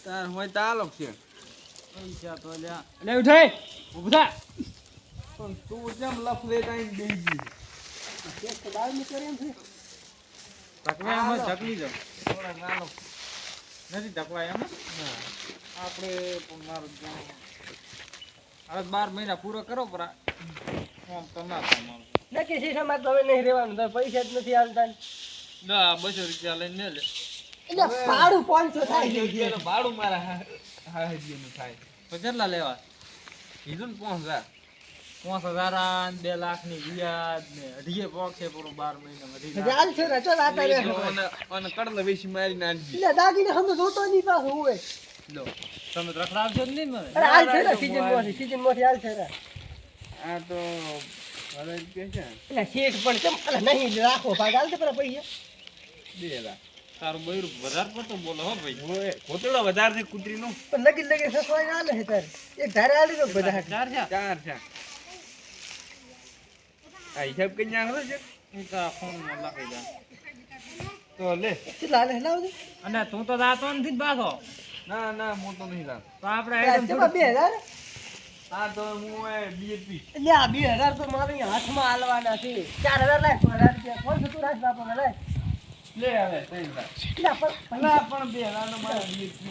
તાર હોય તાલો છે પૈસા તો લ્યા લે ઉઠે ઊભું થા પણ તું કેમ લફલે તાઈ બેહી ગઈ એક તો દાળ ની કરે એમ છે ધકવા એમ ધકલી જાવ થોડા નાલો નથી ધકવા એમ ના આપણે પણ મારું હવે 12 મહિના પૂરો કરો પર આમ તો ના થાય મારું નક્કી છે સમાજ તો હવે નહીં રહેવાનું તો પૈસા જ નથી હાલતા ના 200 રૂપિયા લઈને લે એટલે ભાડું 500 થાય છે ભાડું મારા હાજીનું થાય તો કેટલા લેવા કીધું ને 5000 5000 આ 2 લાખ ની વ્યાજ ને અઢીએ પોક છે પૂરો 12 મહિનામાં અઢી લાખ. ચાલ છે ને ચલ આતા રે અને કડલા વેસી મારી નાખી એટલે દાગીને હમ જોતો નહીં પાછો હોય લો તમે તો રખડાવશો જ નહીં મને અરે હાલ છે ને સીઝન માંથી હાલ છે ને આ તો હવે કે છે એટલે શેઠ પણ કેમ અલા નહીં રાખો ભાગ હાલ દે પેલા પૈસા 2 લાખ તારું બૈરું વધારે પડતો બોલો હો ભાઈ ઓય કોતળો વધારે છે કૂતરીનો પણ લગી સસવાઈ ના લે તારે એક ધારે હાલી તો બધા ચાર છે 4 છે આ હિસાબ કઈ નાખો છે એ તો ફોનમાં લખી દે તો લે કેટલા હાલે લાવ દે અને તું તો જાતો નથી ને પાછો ના ના મોટો નહીં લાવ તો આપણે આઈટમ ચેમાં 2000 આ તો હું બીએપી એટલે આ 2000 તો મારે અહીંયા હાથમાં હાલવાના છે 4000 લાખ 4000 કોણ તું રાખ બાપા લાય લે હવે 3 લાખ એટલે પણ ના પણ 2 લાખ નો મારા બીએપી